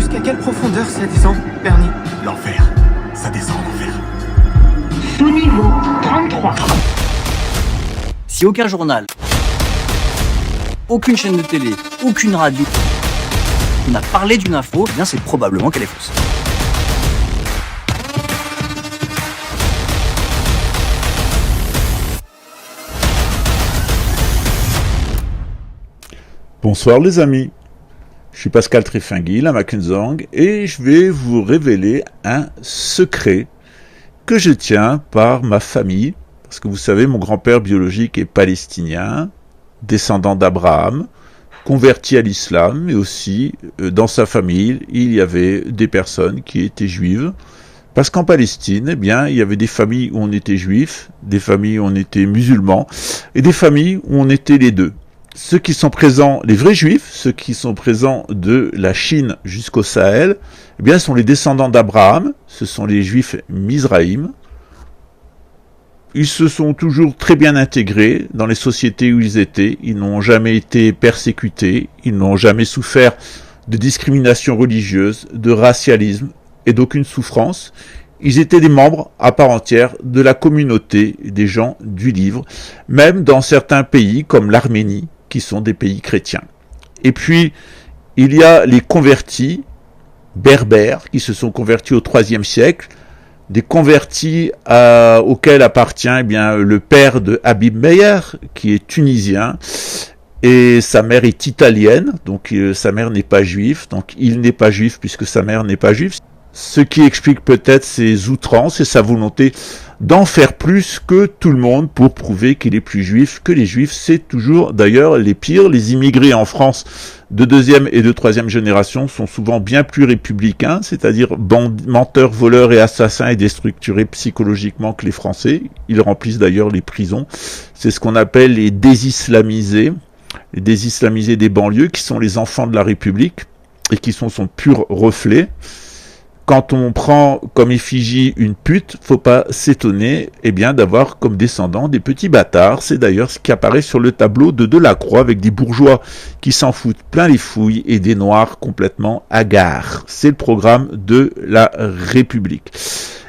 Jusqu'à quelle profondeur ça descend, Bernie? L'enfer. Ça descend en enfer. Sous-niveau 33. Si aucun journal, aucune chaîne de télé, aucune radio n'a parlé d'une info, eh bien c'est probablement qu'elle est fausse. Bonsoir les amis, je suis Pascal Tréfinguil à Mackenzie et je vais vous révéler un secret que je tiens par ma famille, parce que vous savez, mon grand-père biologique est palestinien, descendant d'Abraham, converti à l'islam, mais aussi dans sa famille, il y avait des personnes qui étaient juives, parce qu'en Palestine, eh bien, il y avait des familles où on était juifs, des familles où on était musulmans, et des familles où on était les deux. Ceux qui sont présents, les vrais juifs, ceux qui sont présents de la Chine jusqu'au Sahel, eh bien, sont les descendants d'Abraham, ce sont les juifs Mizraïm. Ils se sont toujours très bien intégrés dans les sociétés où ils étaient, ils n'ont jamais été persécutés, ils n'ont jamais souffert de discrimination religieuse, de racialisme et d'aucune souffrance. Ils étaient des membres à part entière de la communauté des gens du livre, même dans certains pays comme l'Arménie, qui sont des pays chrétiens. Et puis, il y a les convertis berbères, qui se sont convertis au IIIe siècle, des convertis auxquels appartient eh bien, le père de Habib Meyer, qui est tunisien, et sa mère est italienne, donc sa mère n'est pas juive, donc il n'est pas juif puisque sa mère n'est pas juive, ce qui explique peut-être ses outrances et sa volonté d'en faire plus que tout le monde pour prouver qu'il est plus juif que les juifs. C'est toujours d'ailleurs les pires. Les immigrés en France de deuxième et de troisième génération sont souvent bien plus républicains, c'est-à-dire menteurs, voleurs et assassins et déstructurés psychologiquement que les Français. Ils remplissent d'ailleurs les prisons. C'est ce qu'on appelle les désislamisés des banlieues, qui sont les enfants de la République et qui sont son pur reflet. Quand on prend comme effigie une pute, faut pas s'étonner, eh bien, d'avoir comme descendants des petits bâtards. C'est d'ailleurs ce qui apparaît sur le tableau de Delacroix, avec des bourgeois qui s'en foutent plein les fouilles et des noirs complètement hagards. C'est le programme de la République.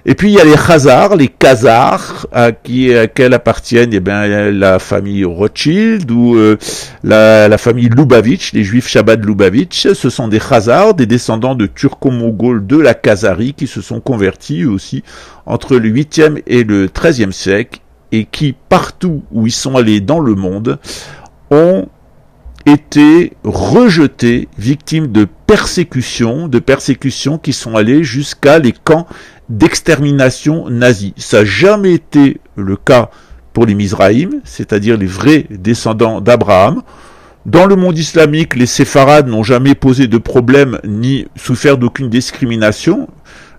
Et puis il y a les Khazars, les Khazars, à quelle appartiennent eh bien, la famille Rothschild ou la famille Lubavitch, les juifs Chabad Lubavitch. Ce sont des Khazars, des descendants de Turco-Mongols de la Khazarie qui se sont convertis eux aussi entre le 8e et le 13e siècle et qui, partout où ils sont allés dans le monde, ont été rejetés, victimes de persécutions qui sont allées jusqu'à les camps d'extermination nazie. Ça n'a jamais été le cas pour les Mizraïm, c'est-à-dire les vrais descendants d'Abraham. Dans le monde islamique, les séfarades n'ont jamais posé de problème ni souffert d'aucune discrimination,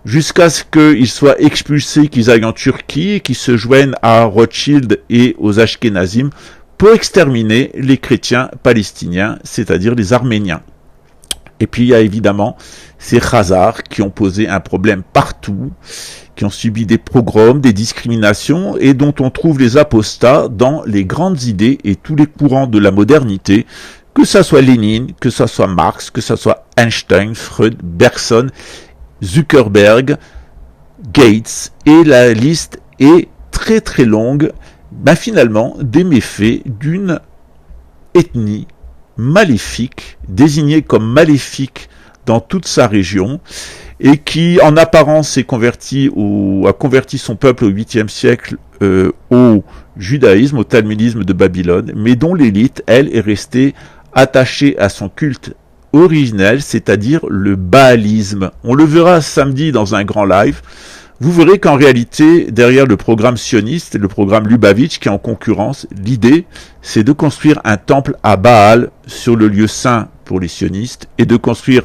jusqu'à ce qu'ils soient expulsés, qu'ils aillent en Turquie et qu'ils se joignent à Rothschild et aux Ashkénazim pour exterminer les chrétiens palestiniens, c'est-à-dire les Arméniens. Et puis il y a évidemment ces Khazars qui ont posé un problème partout, qui ont subi des pogroms, des discriminations, et dont on trouve les apostats dans les grandes idées et tous les courants de la modernité, que ça soit Lénine, que ça soit Marx, que ça soit Einstein, Freud, Bergson, Zuckerberg, Gates, et la liste est très très longue, finalement des méfaits d'une ethnie maléfique, désignée comme maléfique dans toute sa région, et qui en apparence s'est converti a converti son peuple au 8e siècle au judaïsme, au talmudisme de Babylone, mais dont l'élite, elle, est restée attachée à son culte originel, c'est-à-dire le baalisme. On le verra samedi dans un grand live. Vous verrez qu'en réalité, derrière le programme sioniste et le programme Lubavitch qui est en concurrence, l'idée, c'est de construire un temple à Baal sur le lieu saint pour les sionistes et de construire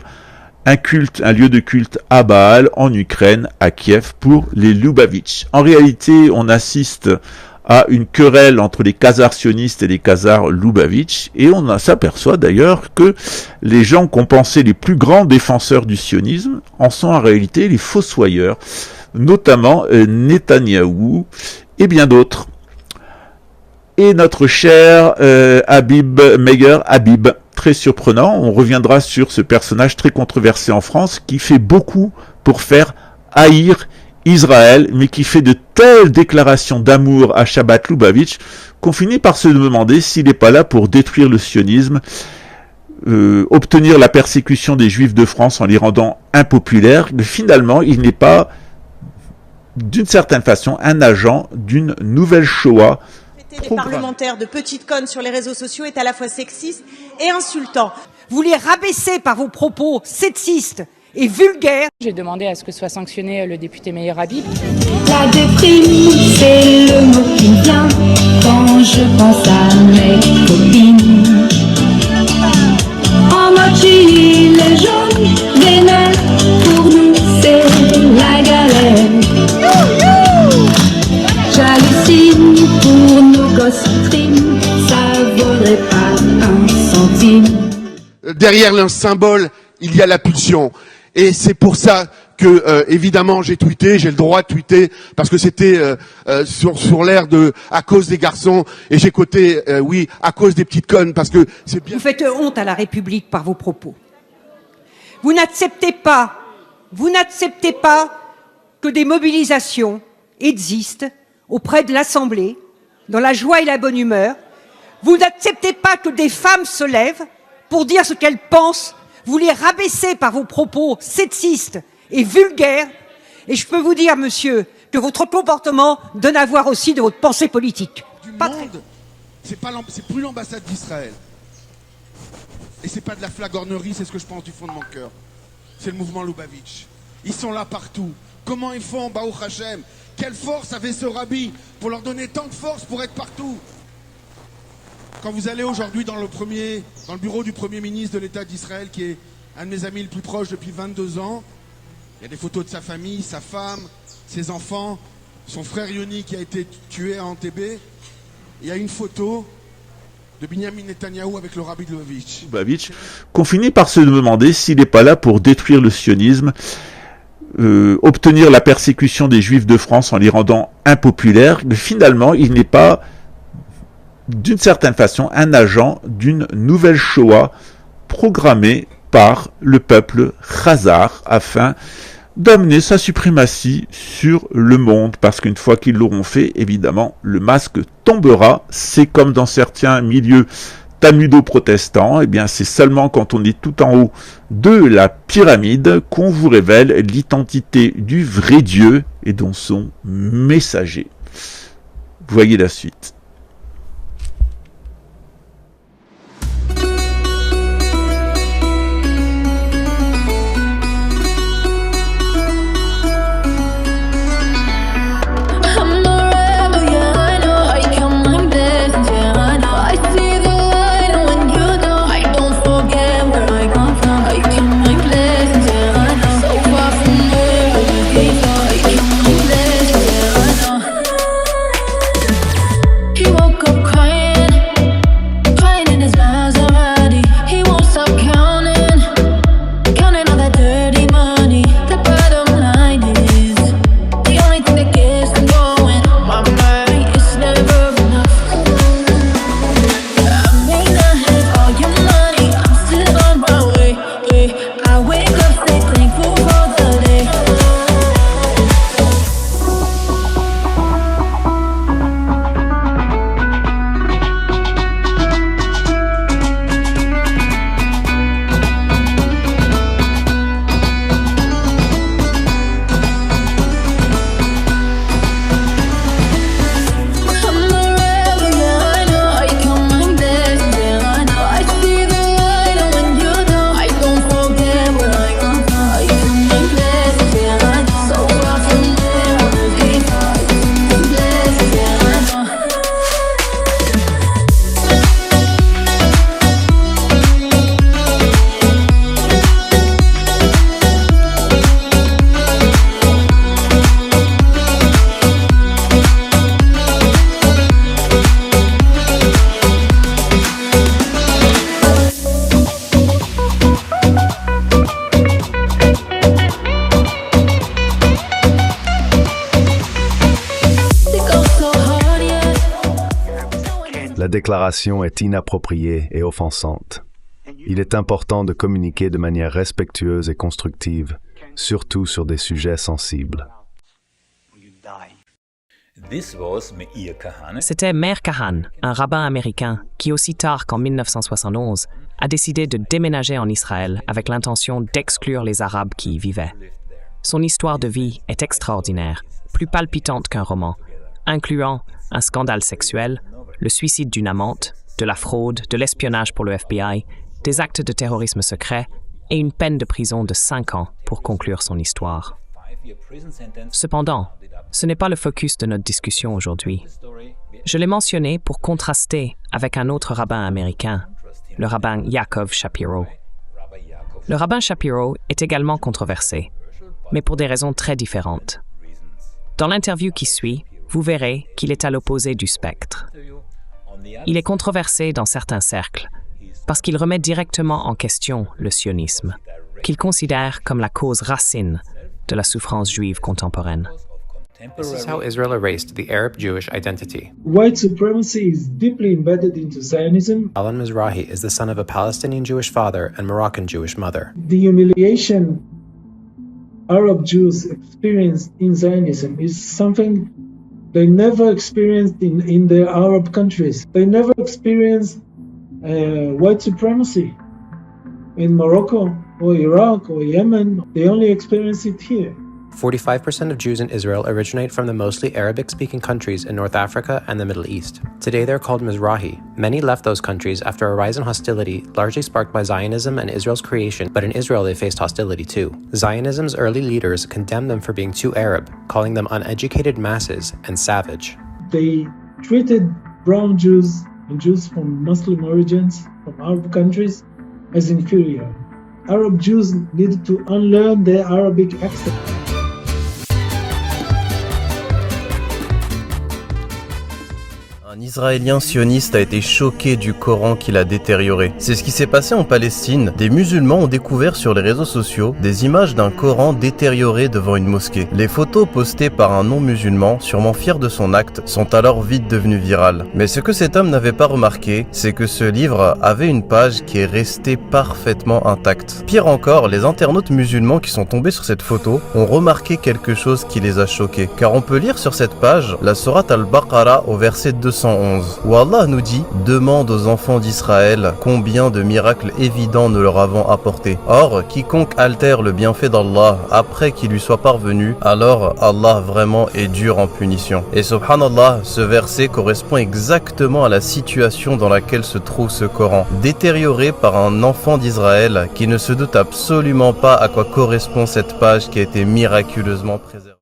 un lieu de culte à Baal en Ukraine, à Kiev, pour les Lubavitch. En réalité, on assiste à une querelle entre les Khazars sionistes et les Khazars Lubavitch, et on s'aperçoit d'ailleurs que les gens qu'on pensait les plus grands défenseurs du sionisme en sont en réalité les fossoyeurs, notamment Netanyahou et bien d'autres. Et notre cher Habib Meyer, Habib, très surprenant. On reviendra sur ce personnage très controversé en France qui fait beaucoup pour faire haïr Israël, mais qui fait de telles déclarations d'amour à Shabbat Lubavitch qu'on finit par se demander s'il n'est pas là pour détruire le sionisme, obtenir la persécution des Juifs de France en les rendant impopulaires. Mais finalement, il n'est pas, d'une certaine façon, un agent d'une nouvelle Shoah. Des parlementaires de petites connes sur les réseaux sociaux est à la fois sexiste et insultant. Vous les rabaissez par vos propos sexistes et vulgaires. J'ai demandé à ce que soit sanctionné le député Meir Habib. La déprime, c'est le mot qui me vient quand je pense à mes copines. En mode gilet jaune, des nerfs, pour nous c'est la galère. J'hallucine pour nos gosses trim, ça vaudrait pas un centime. Derrière le symbole, il y a la pulsion. Et c'est pour ça que, évidemment, j'ai tweeté, j'ai le droit de tweeter, parce que c'était sur l'air de « à cause des garçons », et j'ai coté « oui, à cause des petites connes », parce que c'est bien... Vous faites honte à la République par vos propos. Vous n'acceptez pas que des mobilisations existent auprès de l'Assemblée, dans la joie et la bonne humeur. Vous n'acceptez pas que des femmes se lèvent pour dire ce qu'elles pensent. Vous les rabaissez par vos propos sexistes et vulgaires. Et je peux vous dire, monsieur, que votre comportement donne à voir aussi de votre pensée politique. C'est plus l'ambassade d'Israël. Et c'est pas de la flagornerie, c'est ce que je pense du fond de mon cœur. C'est le mouvement Lubavitch. Ils sont là partout. Comment ils font, Baruch Hashem? Quelle force avait ce rabbi pour leur donner tant de force pour être partout? Quand vous allez aujourd'hui dans le bureau du Premier ministre de l'État d'Israël, qui est un de mes amis les plus proches depuis 22 ans, il y a des photos de sa famille, sa femme, ses enfants, son frère Yoni qui a été tué à Entebbe. Il y a une photo de Binyamin Netanyahou avec le rabbi de Lubavitch. Qu'on finit par se demander s'il n'est pas là pour détruire le sionisme, obtenir la persécution des Juifs de France en les rendant impopulaires. Mais finalement, il n'est pas, d'une certaine façon, un agent d'une nouvelle Shoah programmée par le peuple khazar afin d'amener sa suprématie sur le monde, parce qu'une fois qu'ils l'auront fait, évidemment, le masque tombera. C'est comme dans certains milieux talmudo-protestants, eh bien c'est seulement quand on est tout en haut de la pyramide qu'on vous révèle l'identité du vrai Dieu et de son messager. Voyez la suite. La déclaration est inappropriée et offensante. Il est important de communiquer de manière respectueuse et constructive, surtout sur des sujets sensibles. C'était Meir Kahan, un rabbin américain qui, aussi tard qu'en 1971, a décidé de déménager en Israël avec l'intention d'exclure les Arabes qui y vivaient. Son histoire de vie est extraordinaire, plus palpitante qu'un roman, incluant un scandale sexuel, le suicide d'une amante, de la fraude, de l'espionnage pour le FBI, des actes de terrorisme secret et une peine de prison de 5 ans pour conclure son histoire. Cependant, ce n'est pas le focus de notre discussion aujourd'hui. Je l'ai mentionné pour contraster avec un autre rabbin américain, le rabbin Yaakov Shapiro. Le rabbin Shapiro est également controversé, mais pour des raisons très différentes. Dans l'interview qui suit, vous verrez qu'il est à l'opposé du spectre. Il est controversé dans certains cercles parce qu'il remet directement en question le sionisme, qu'il considère comme la cause racine de la souffrance juive contemporaine. This is how Israel erased the Arab-Jewish identity. White supremacy is deeply embedded into Zionism. Alan Mizrahi is the son of a Palestinian Jewish father and Moroccan Jewish mother. The humiliation Arab Jews experience in Zionism is something they never experienced in their Arab countries. They never experienced white supremacy in Morocco or Iraq or Yemen. They only experience it here. 45% of Jews in Israel originate from the mostly Arabic-speaking countries in North Africa and the Middle East. Today they're called Mizrahi. Many left those countries after a rise in hostility, largely sparked by Zionism and Israel's creation, but in Israel they faced hostility too. Zionism's early leaders condemned them for being too Arab, calling them uneducated masses and savage. They treated brown Jews and Jews from Muslim origins, from Arab countries, as inferior. Arab Jews needed to unlearn their Arabic accent. Un Israélien sioniste a été choqué du Coran qu'il a détérioré. C'est ce qui s'est passé en Palestine. Des musulmans ont découvert sur les réseaux sociaux des images d'un Coran détérioré devant une mosquée. Les photos postées par un non-musulman, sûrement fier de son acte, sont alors vite devenues virales. Mais ce que cet homme n'avait pas remarqué, c'est que ce livre avait une page qui est restée parfaitement intacte. Pire encore, les internautes musulmans qui sont tombés sur cette photo ont remarqué quelque chose qui les a choqués. Car on peut lire sur cette page la sourate Al-Baqarah au verset 211, où Allah nous dit « Demande aux enfants d'Israël combien de miracles évidents nous leur avons apportés. Or, quiconque altère le bienfait d'Allah après qu'il lui soit parvenu, alors Allah vraiment est dur en punition. » Et subhanallah, ce verset correspond exactement à la situation dans laquelle se trouve ce Coran, détérioré par un enfant d'Israël qui ne se doute absolument pas à quoi correspond cette page qui a été miraculeusement préservée.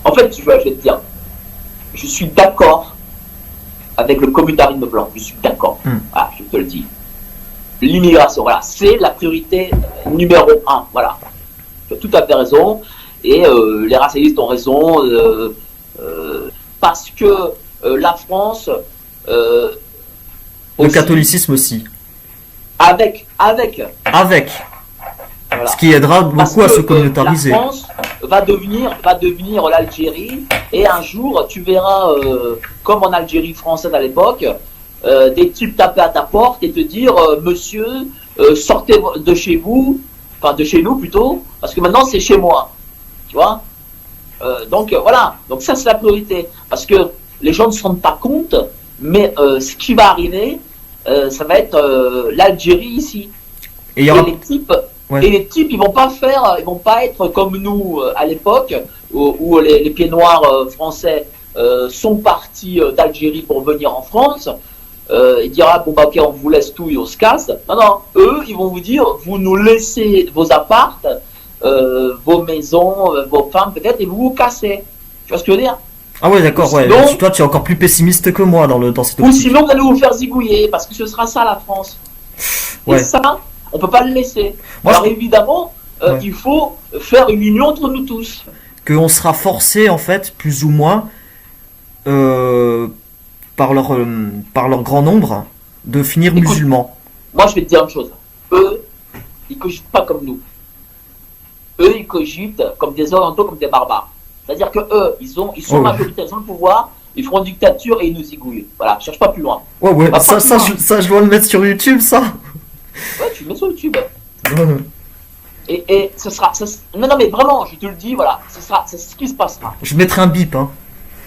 En fait, je vais te dire, je suis d'accord avec le communautarisme blanc, je suis d'accord, voilà, je te le dis. L'immigration, voilà, c'est la priorité numéro 1, voilà. Tu as tout à fait raison, et les racialistes ont raison, parce que la France... le catholicisme aussi. Avec. Voilà. Ce qui aidera beaucoup à se communautariser. La France va devenir l'Algérie, et un jour tu verras, comme en Algérie française à l'époque, des types taper à ta porte et te dire monsieur, sortez de chez vous, enfin de chez nous plutôt, parce que maintenant c'est chez moi, tu vois. Donc voilà, donc ça c'est la priorité, parce que les gens ne se rendent pas compte, mais ce qui va arriver, ça va être l'Algérie ici. Et les types. Ouais. Et les types, ils vont pas être comme nous à l'époque où les pieds noirs français sont partis d'Algérie pour venir en France. Ils diront bon bah ok, on vous laisse tout et on se casse. Non, eux ils vont vous dire vous nous laissez vos appartes, vos maisons, vos femmes peut-être, et vous vous cassez. Tu vois ce que je veux dire? Ah ouais, d'accord, ouais. Toi tu es encore plus pessimiste que moi dans cette optique. Ou sinon vous allez vous faire zigouiller, parce que ce sera ça la France. Ouais. Et ça, on peut pas le laisser. Moi, alors évidemment, il faut faire une union entre nous tous. Qu'on sera forcé, en fait, plus ou moins, par leur grand nombre, de finir musulmans. Moi, je vais te dire une chose. Eux, ils cogitent pas comme nous. Eux, ils cogitent comme des orientaux, comme des barbares. C'est-à-dire que eux, ils sont majoritaires, ils ont le pouvoir, Ils feront une dictature et ils nous zigouillent. Voilà, cherche pas plus loin. Ouais, Pas ça, plus ça, loin. ça, je dois le mettre sur YouTube, ça. Ouais, tu le mets sur YouTube. Et ce sera. Non, mais vraiment, je te le dis, voilà, c'est ce qui se passera. Je mettrai un bip, hein.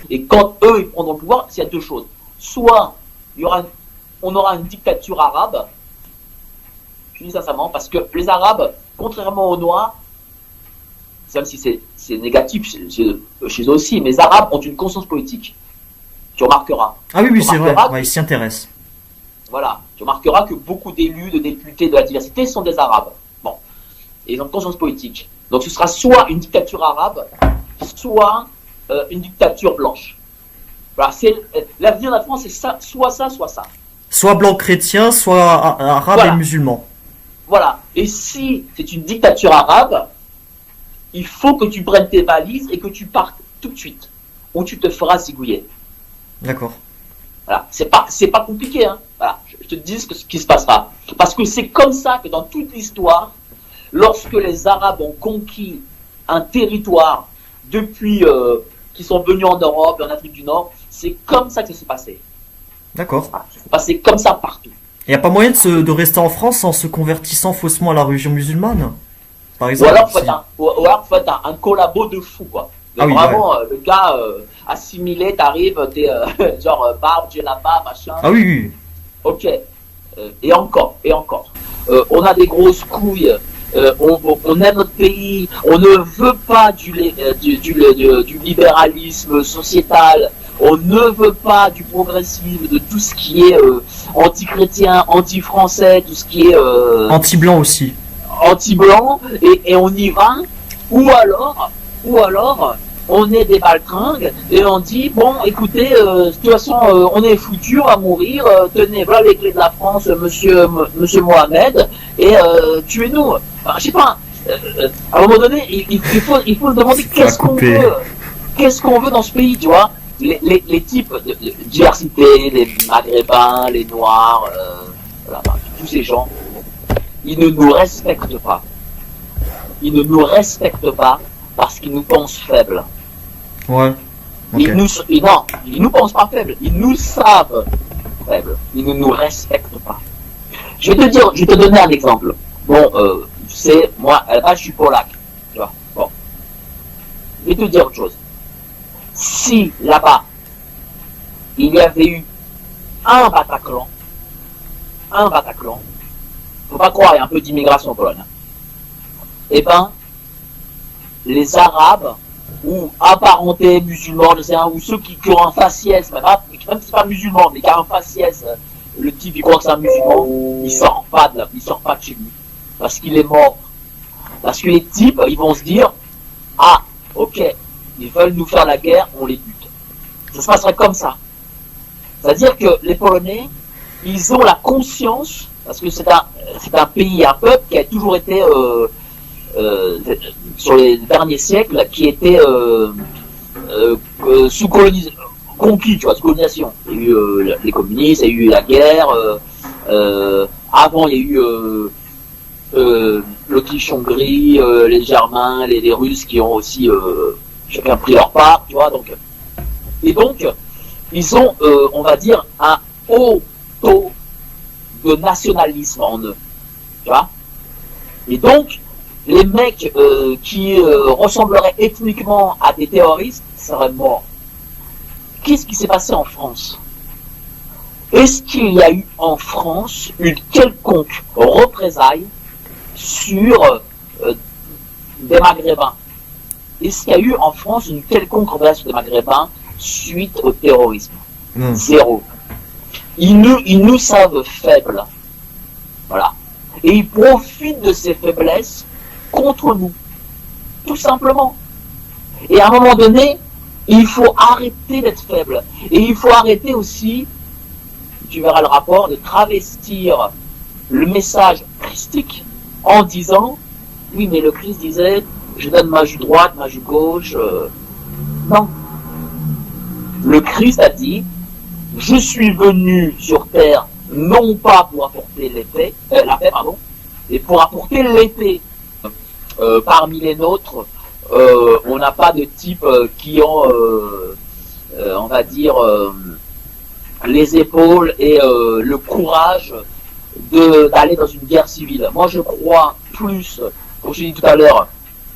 Et quand eux, ils prendront le pouvoir, il y a deux choses. Soit, on aura une dictature arabe. Je dis sincèrement, parce que les Arabes, contrairement aux Noirs, même si c'est négatif chez eux aussi, mais les Arabes ont une conscience politique. Tu remarqueras. Ah oui, c'est vrai, ouais, ils s'y intéressent. Voilà, tu remarqueras que beaucoup d'élus, de députés de la diversité sont des Arabes. Bon, et ils ont une conscience politique. Donc ce sera soit une dictature arabe, soit une dictature blanche. Voilà, l'avenir de la France, c'est ça, soit ça, soit ça. Soit blanc chrétien, soit arabe et musulman. Voilà, et si c'est une dictature arabe, il faut que tu prennes tes valises et que tu partes tout de suite, ou tu te feras zigouiller. D'accord. Voilà, c'est pas compliqué, hein. Voilà, je te dis ce qui se passera. Parce que c'est comme ça que dans toute l'histoire, lorsque les Arabes ont conquis un territoire depuis qu'ils sont venus en Europe et en Afrique du Nord, c'est comme ça que ça s'est passé. D'accord. Voilà, ça s'est passé comme ça partout. Il n'y a pas moyen de rester en France en se convertissant faussement à la religion musulmane, par exemple. Ou alors faut être un collabo de fou, quoi. Ah oui, vraiment, le gars assimilé, t'arrives, t'es genre barbe, djellaba, machin. Ah oui, oui. Ok. Et encore. On a des grosses couilles. On aime notre pays. On ne veut pas du libéralisme sociétal. On ne veut pas du progressisme, de tout ce qui est anti-chrétien, anti-français, tout ce qui est... anti-blanc aussi. Anti-blanc, et on y va. Ou alors, on est des baltringues et on dit, bon, écoutez, de toute façon, on est foutus, on va mourir, tenez, voilà les clés de la France, monsieur Mohamed, et tuez-nous. Enfin, je sais pas, à un moment donné, il faut se demander qu'est-ce qu'on veut dans ce pays, tu vois. Les types de diversité, les Maghrébins, les Noirs, voilà, tous ces gens, ils ne nous respectent pas. Ils ne nous respectent pas parce qu'ils nous pensent faibles. Ouais. Okay. Ils nous pensent pas faibles. Ils nous savent faibles. Ils ne nous respectent pas. Je vais te donner un exemple. Bon, tu sais, moi, à la base, je suis polac. Tu vois. Bon. Je vais te dire autre chose. Si, là-bas, il y avait eu un Bataclan, faut pas croire, il y a un peu d'immigration en Pologne. Eh ben, les Arabes, ou apparentés musulmans, je sais, ou ceux qui ont un faciès, même si c'est pas musulman, mais qui ont un faciès, le type il croit que c'est un musulman, il sort pas de chez lui. Parce qu'il est mort. Parce que les types, ils vont se dire, ah, ok, ils veulent nous faire la guerre, on les bute. Ça se passerait comme ça. C'est-à-dire que les Polonais, ils ont la conscience, parce que c'est un pays, un peuple qui a toujours été, sur les derniers siècles, qui était conquis, tu vois, sous colonisation. Il y a eu les communistes, il y a eu la guerre, avant il y a eu l'Autriche-Hongrie, les Germains, les Russes qui ont aussi chacun pris leur part, tu vois, donc. Et donc, ils ont, on va dire, un haut taux de nationalisme en eux, tu vois. Et donc, les mecs qui ressembleraient ethniquement à des terroristes seraient morts. Qu'est-ce qui s'est passé en France? Est-ce qu'il y a eu en France une quelconque représaille sur des Maghrébins? Est-ce qu'il y a eu en France une quelconque représaille sur des Maghrébins suite au terrorisme? Zéro. Ils nous savent faibles. Voilà. Et ils profitent de ces faiblesses contre nous. Tout simplement. Et à un moment donné, il faut arrêter d'être faible. Et il faut arrêter aussi, tu verras le rapport, de travestir le message christique en disant, oui mais le Christ disait, je donne ma joue droite, ma joue gauche. Non. Le Christ a dit, je suis venu sur terre non pas pour apporter la paix, mais pour apporter l'épée. Parmi les nôtres, on n'a pas de type qui ont on va dire, les épaules et le courage d'aller dans une guerre civile. Moi, je crois plus, comme je l'ai dit tout à l'heure,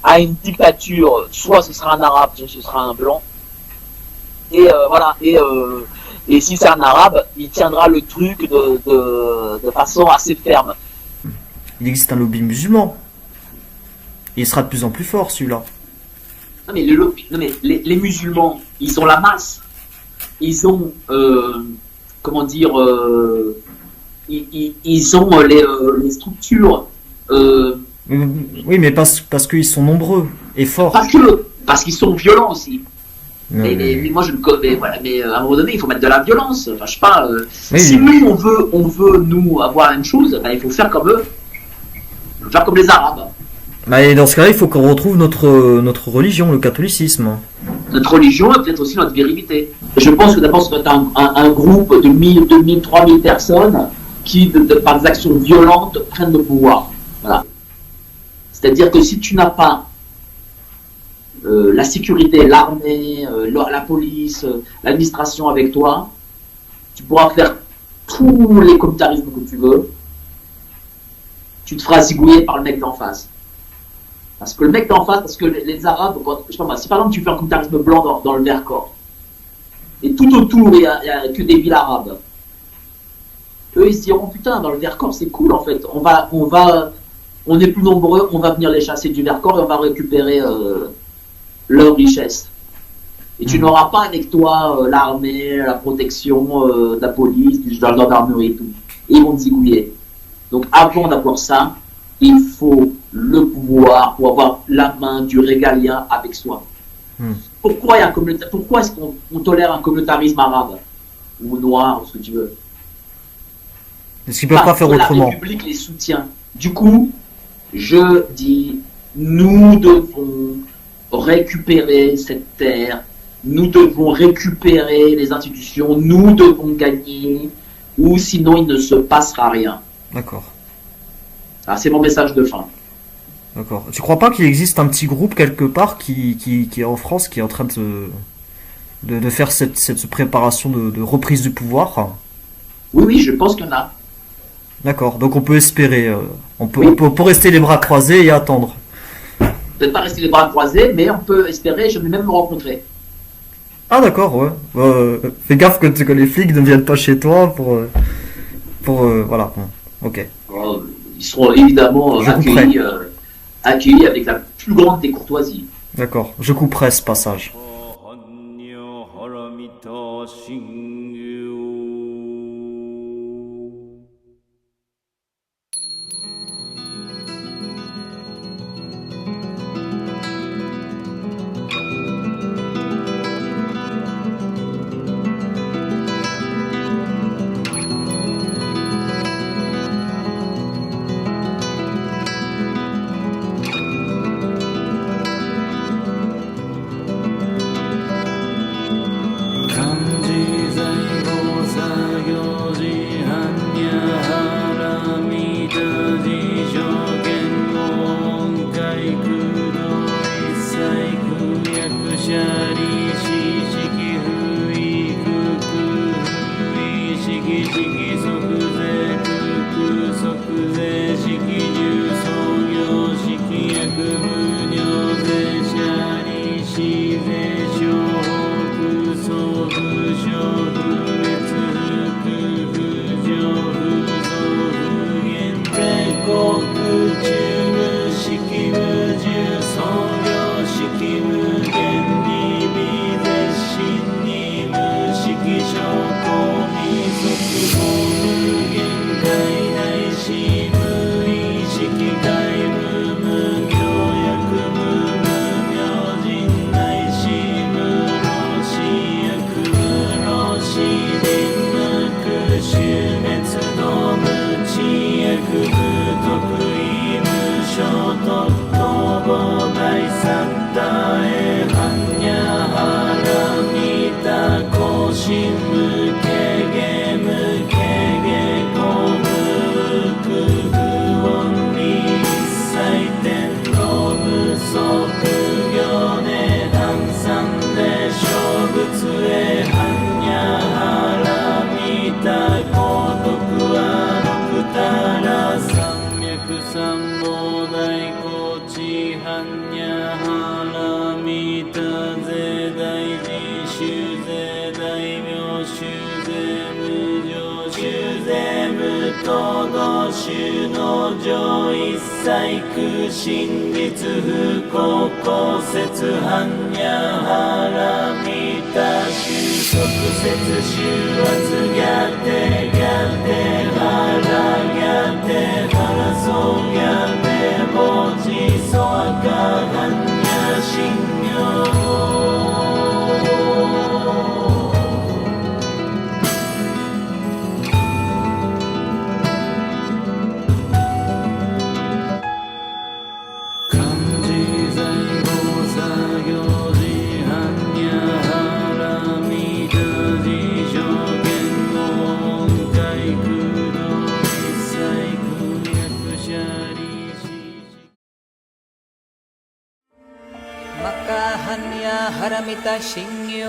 à une dictature, soit ce sera un arabe, soit ce sera un blanc. Et voilà, et si c'est un arabe, il tiendra le truc de façon assez ferme. Il existe un lobby musulman. Et il sera de plus en plus fort, celui-là. Non mais, les musulmans, ils ont la masse. Ils ont, comment dire, ils ont les structures. Oui, mais parce qu'ils sont nombreux et forts. Parce qu'ils sont violents aussi. Mais moi je me connais, voilà, mais à un moment donné il faut mettre de la violence. Enfin, je sais pas. Si nous on veut nous avoir la même chose, ben, il faut faire comme eux. Il faut faire comme les Arabes. Bah, et dans ce cas-là, il faut qu'on retrouve notre religion, le catholicisme. Notre religion et peut-être aussi notre virilité. Je pense que d'abord ça doit être un groupe de 1000, 2000, 3000 personnes qui, par des actions violentes, prennent le pouvoir. Voilà. C'est-à-dire que si tu n'as pas la sécurité, l'armée, la police, l'administration avec toi, tu pourras faire tous les communautarismes que tu veux, tu te feras zigouiller par le mec d'en face. Parce que le mec d'en face, parce que les Arabes, je sais pas moi, si par exemple tu fais un communautarisme blanc dans le Vercors, et tout autour il y a que des villes arabes, eux ils se diront putain, dans le Vercors c'est cool en fait, on est plus nombreux, on va venir les chasser du Vercors et on va récupérer leur richesse. Et tu n'auras pas avec toi l'armée, la protection, la police, de la gendarmerie et tout. Et ils vont te zigouiller. Donc avant d'avoir ça, il faut le pouvoir pour avoir la main du régalien avec soi. Pourquoi est-ce qu'on tolère un communautarisme arabe ou noir, ou ce que tu veux? Est-ce qu'ils peuvent pas faire autrement? La République les soutient. Du coup, je dis, nous devons récupérer cette terre, nous devons récupérer les institutions, nous devons gagner, ou sinon il ne se passera rien. D'accord. Ah, c'est mon message de fin. D'accord. Tu crois pas qu'il existe un petit groupe quelque part qui est en France, qui est en train de faire cette préparation de reprise du pouvoir? Oui, je pense qu'il y en a. D'accord, donc on peut espérer, on peut rester les bras croisés et attendre. Peut-être pas rester les bras croisés, mais on peut espérer, je vais même me rencontrer. Ah d'accord, ouais. Fais gaffe que les flics ne viennent pas chez toi pour voilà, ok. Ils seront évidemment accueillis avec la plus grande des courtoisies. D'accord, je couperai ce passage.無限大大師無の衆の上一切空真実不幸公説般若腹見た収束説収圧がてがて腹がて腹そうがて文字そわか般若心経ハラミタ信用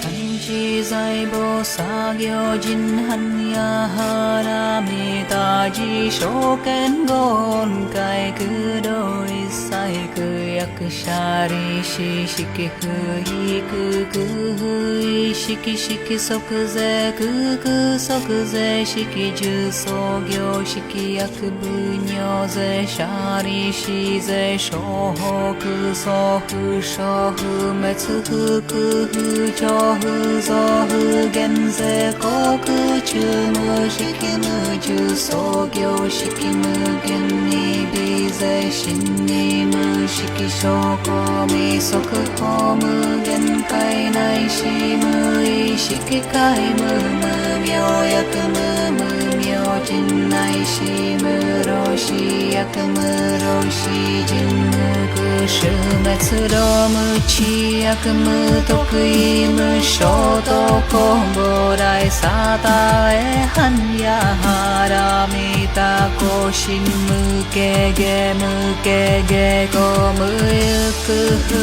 漢字財宝作業人般若ハラミタ自証券言海空洞一切空役者利子式不意空空不意式式即税空空即税式重創業式役分尿税者利子税商法空相不商不滅不空不徴不増不減税航空中無式無重創業式無限に微税真に無式証拠未速報無限界内し無意識界無無明薬無無明人内し無老死薬無老死人無空終滅老無知薬無得意無衝動膨来サタエ般若ハラミタ更新無形下無形下後無有空不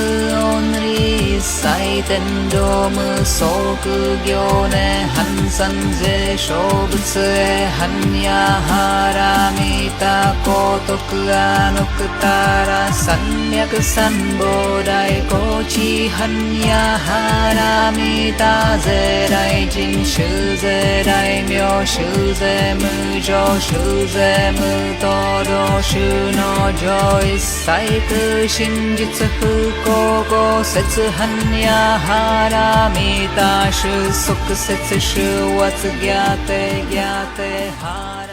音理一切天道無即行念半三世小仏へ般若ハラミタ高徳アノクタラ三脈三菩提高知般若ハラミタ税来人修税大名修税無常修税無道道修の上一切空真実不幸合説般若ハラミタ収束説収圧ギャテハラ